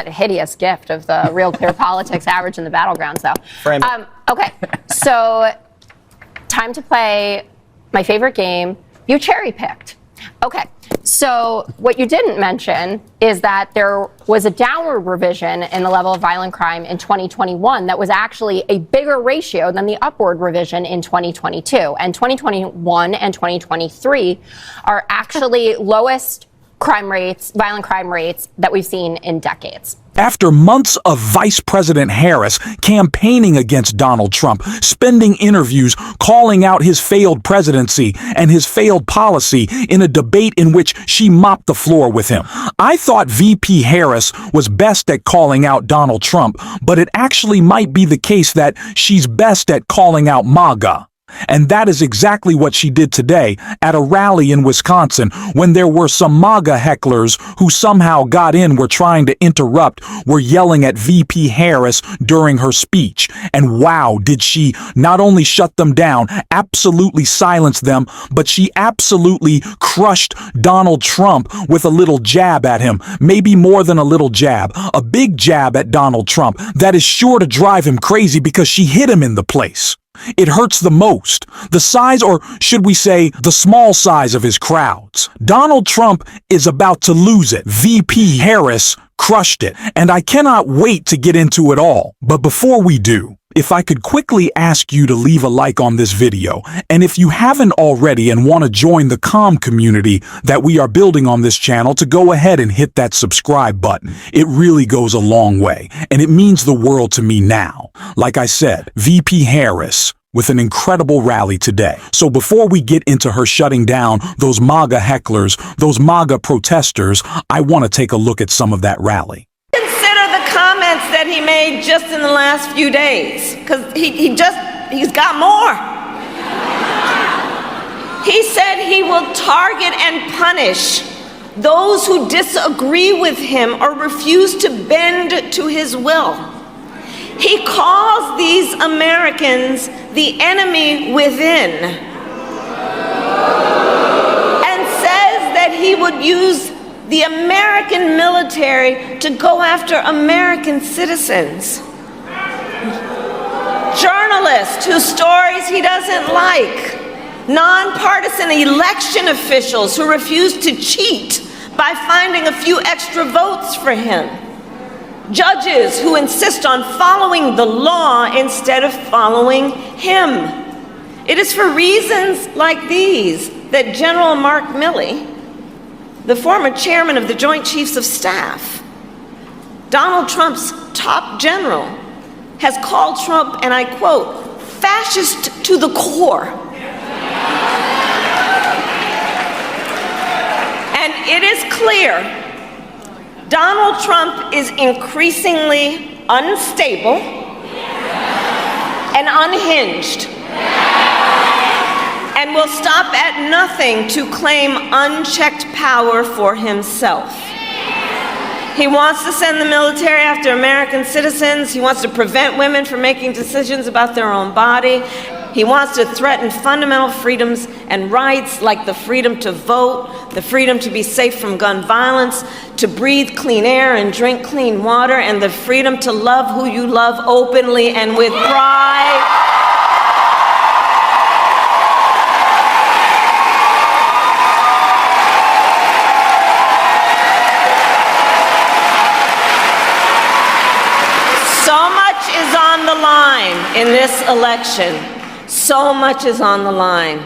that hideous gift of the Real Clear Politics average in the battlegrounds, though. Okay, so time to play my favorite game. You cherry-picked. Okay, so what you didn't mention is that there was a downward revision in the level of violent crime in 2021 that was actually a bigger ratio than the upward revision in 2022. And 2021 and 2023 are actually lowest crime rates, violent crime rates that we've seen in decades. After months of Vice President Harris campaigning against Donald Trump, spending interviews calling out his failed presidency and his failed policy in a debate in which she mopped the floor with him, I thought VP Harris was best at calling out Donald Trump, but it actually might be the case that she's best at calling out MAGA. And that is exactly what she did today at a rally in Wisconsin when there were some MAGA hecklers who somehow got in, were trying to interrupt, were yelling at VP Harris during her speech. And wow, did she not only shut them down, absolutely silence them, but she absolutely crushed Donald Trump with a little jab at him. Maybe more than a little jab, a big jab at Donald Trump that is sure to drive him crazy because she hit him in the place. It hurts the most, the size, or should we say, the small size of his crowds. Donald Trump is about to lose it. VP Harris crushed it, and I cannot wait to get into it all. But before we do, if I could quickly ask you to leave a like on this video, and if you haven't already and want to join the calm community that we are building on this channel, to go ahead and hit that subscribe button. It really goes a long way, and it means the world to me now. Like I said, VP Harris with an incredible rally today. So before we get into her shutting down those MAGA hecklers, those MAGA protesters, I want to take a look at some of that rally. Comments that he made just in the last few days, because he's got more. He said he will target and punish those who disagree with him or refuse to bend to his will. He calls these Americans the enemy within, and says that he would use the American military to go after American citizens. Journalists whose stories he doesn't like. Nonpartisan election officials who refuse to cheat by finding a few extra votes for him. Judges who insist on following the law instead of following him. It is for reasons like these that General Mark Milley, the former chairman of the Joint Chiefs of Staff, Donald Trump's top general, has called Trump, and I quote, fascist to the core. And it is clear Donald Trump is increasingly unstable and unhinged, and will stop at nothing to claim unchecked power for himself. He wants to send the military after American citizens. He wants to prevent women from making decisions about their own body. He wants to threaten fundamental freedoms and rights like the freedom to vote, the freedom to be safe from gun violence, to breathe clean air and drink clean water, and the freedom to love who you love openly and with pride. In this election, so much is on the line.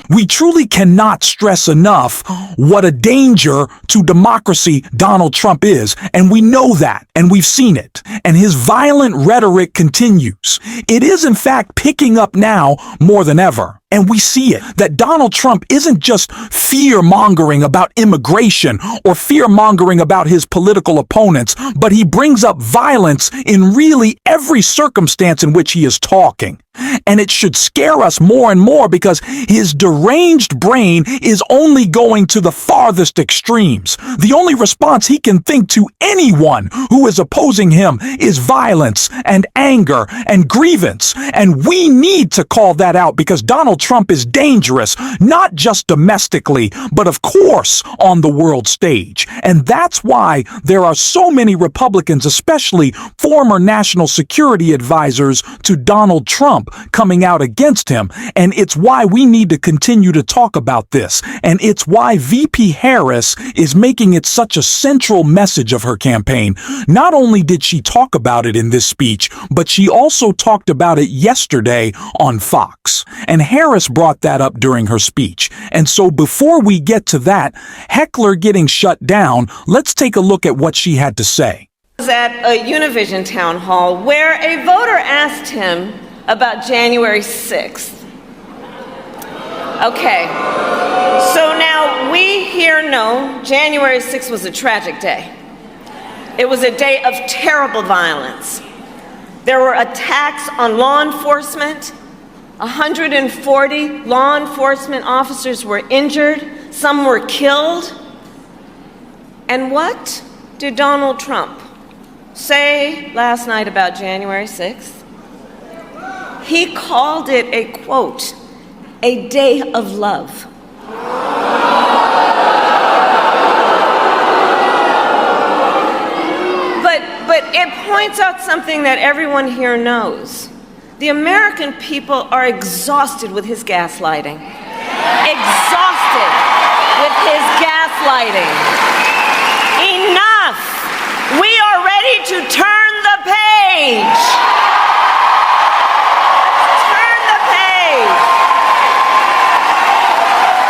We truly cannot stress enough what a danger to democracy Donald Trump is, and we know that, and we've seen it. And his violent rhetoric continues. It is, in fact, picking up now more than ever. And we see it, that Donald Trump isn't just fear-mongering about immigration or fear-mongering about his political opponents, but he brings up violence in really every circumstance in which he is talking. And it should scare us more and more because his deranged brain is only going to the farthest extremes. The only response he can think to anyone who is opposing him is violence and anger and grievance. And we need to call that out because Donald Donald Trump is dangerous, not just domestically, but of course on the world stage. And that's why there are so many Republicans, especially former national security advisors to Donald Trump, coming out against him. And it's why we need to continue to talk about this. And it's why VP Harris is making it such a central message of her campaign. Not only did she talk about it in this speech, but she also talked about it yesterday on Fox. And Harris brought that up during her speech. And so before we get to that, Heckler getting shut down, let's take a look at what she had to say. I was at a Univision town hall where a voter asked him about January 6th. Okay, so now we here know January 6th was a tragic day. It was a day of terrible violence. There were attacks on law enforcement. 140 law enforcement officers were injured. Some were killed. And what did Donald Trump say last night about January 6th? He called it a, quote, a day of love. But it points out something that everyone here knows. The American people are exhausted with his gaslighting. Exhausted with his gaslighting. Enough! We are ready to turn the page. Turn the page.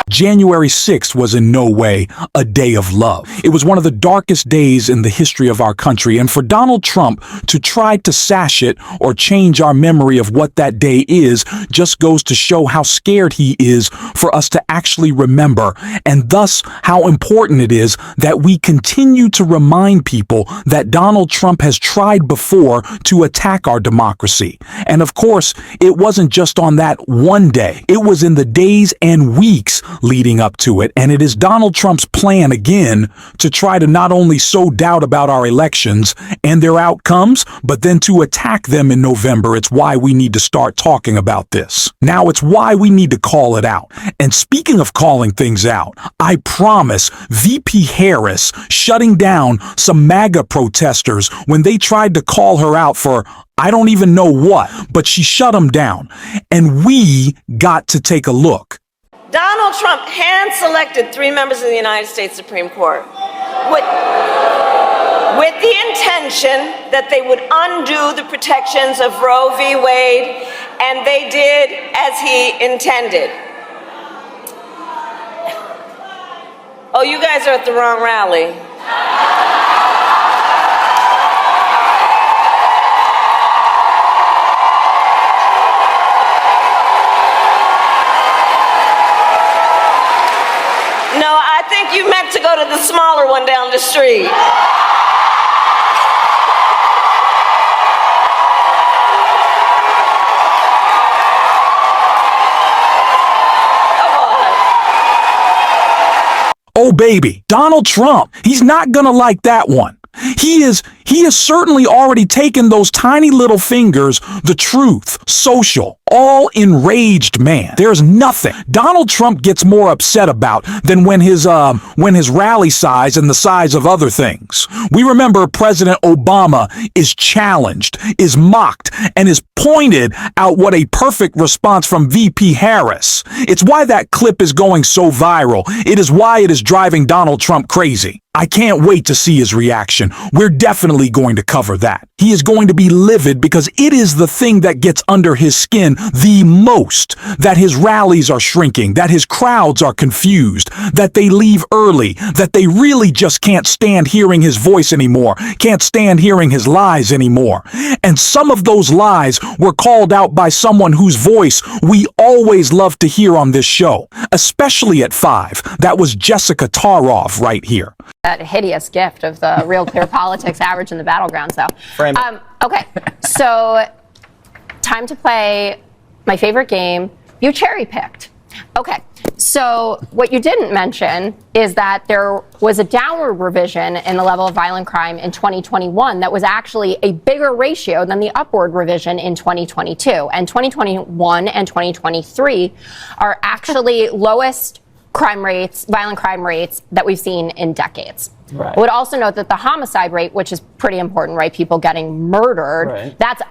January 6th was in no way a day of love. It was one of the darkest days in the history of our country, and for Donald Trump to try to sash it or change our memory of what that day is just goes to show how scared he is for us to actually remember, and thus how important it is that we continue to remind people that Donald Trump has tried before to attack our democracy. And of course, it wasn't just on that one day. It was in the days and weeks leading up to it, and it is Donald Trump's plan again to try to not only sow doubt about our elections and their outcomes, but then to attack them in November. It's why we need to start talking about this. Now, it's why we need to call it out. And speaking of calling things out, I promise VP Harris shutting down some MAGA protesters when they tried to call her out for I don't even know what, but she shut them down. And we got to take a look. Donald Trump hand-selected 3 members of the United States Supreme Court with the intention that they would undo the protections of Roe v. Wade, and they did as he intended. Oh, you guys are at the wrong rally. No, I think you meant to go to the smaller one down the street. Come on. Oh, baby, Donald Trump, he's not gonna like that one. He has certainly already taken those tiny little fingers, the truth, social, all enraged man. There's nothing Donald Trump gets more upset about than when his rally size and the size of other things. We remember President Obama is challenged, is mocked, and is pointed out what a perfect response from VP Harris. It's why that clip is going so viral. It is why it is driving Donald Trump crazy. I can't wait to see his reaction. We're definitely going to cover that. He is going to be livid because it is the thing that gets under his skin the most, that his rallies are shrinking, that his crowds are confused, that they leave early, that they really just can't stand hearing his voice anymore, can't stand hearing his lies anymore. And some of those lies were called out by someone whose voice we always love to hear on this show, especially at 5. That was Jessica Taroff right here. That hideous gift of the Real Clear Politics average in the battlegrounds, though. Okay, so time to play my favorite game. You cherry picked. Okay, So what you didn't mention is that there was a downward revision in the level of violent crime in 2021 that was actually a bigger ratio than the upward revision in 2022. And 2021 and 2023 are actually lowest crime rates, violent crime rates that we've seen in decades. Right. I would also note that the homicide rate, which is pretty important, right? People getting murdered, Right. that's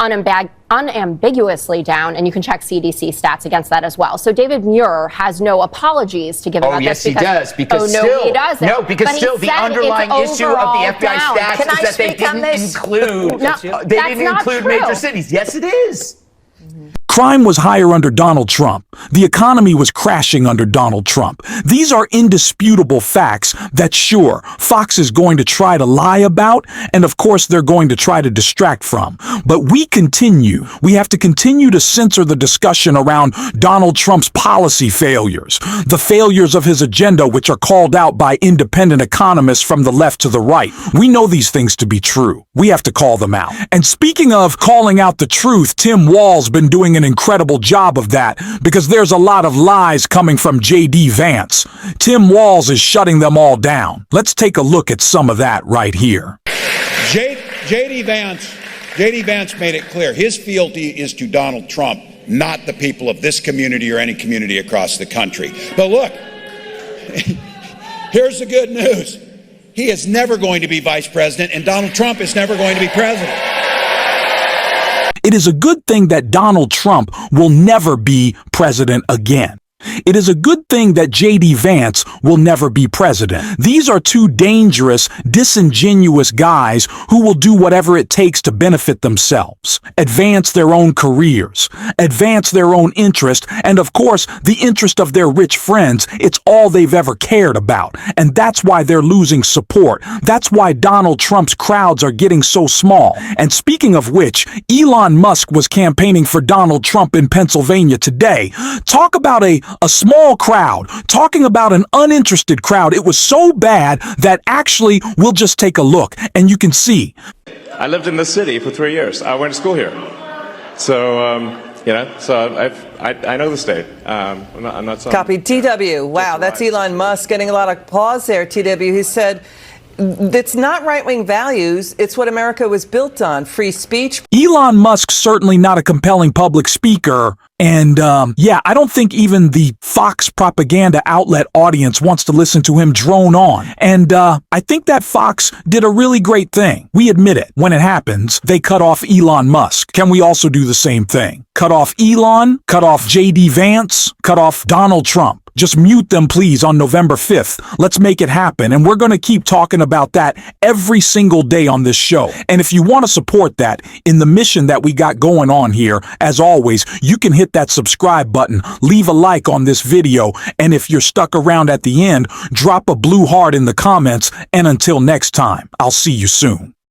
unambiguously down, and you can check CDC stats against that as well. So David Muir has no apologies to give about yes, this. he does. Because no, still, he doesn't. No, because But he still the said underlying it's issue of the overall FBI down. stats Can is I that they speak on didn't this? include. No, they that's didn't not include true. major cities. Yes, it is. Crime was higher under Donald Trump. The economy was crashing under Donald Trump. These are indisputable facts that, sure, Fox is going to try to lie about, and of course they're going to try to distract from. But we have to continue to censor the discussion around Donald Trump's policy failures, the failures of his agenda, which are called out by independent economists from the left to the right. We know these things to be true. We have to call them out. And speaking of calling out the truth, Tim Walz's been doing an incredible job of that because there's a lot of lies coming from J.D. Vance. Tim Walz is shutting them all down. Let's take a look at some of that right here. J.D. Vance made it clear his fealty is to Donald Trump, not the people of this community or any community across the country. But look, here's the good news. He is never going to be vice president, and Donald Trump is never going to be president. It is a good thing that Donald Trump will never be president again. It is a good thing that J.D. Vance will never be president. These are two dangerous, disingenuous guys who will do whatever it takes to benefit themselves, advance their own careers, advance their own interest, and of course, the interest of their rich friends. It's all they've ever cared about. And that's why they're losing support. That's why Donald Trump's crowds are getting so small. And speaking of which, Elon Musk was campaigning for Donald Trump in Pennsylvania today. Talk about a small crowd, talking about an uninterested crowd. It was so bad that actually we'll just take a look and you can see. I lived in this city for 3 years. I went to school here. So, I know the state. I'm not some... Copy. TW. Wow, that's Elon Musk getting a lot of applause there, TW. He said, it's not right-wing values, it's what America was built on, free speech. Elon Musk certainly not a compelling public speaker. And I don't think even the Fox propaganda outlet audience wants to listen to him drone on. And I think that Fox did a really great thing. We admit it. When it happens, they cut off Elon Musk. Can we also do the same thing? Cut off Elon, cut off J.D. Vance, cut off Donald Trump. Just mute them, please, on November 5th. Let's make it happen. And we're going to keep talking about that every single day on this show. And if you want to support that in the mission that we got going on here, as always, you can hit that subscribe button, leave a like on this video, and if you're stuck around at the end, drop a blue heart in the comments. And until next time, I'll see you soon.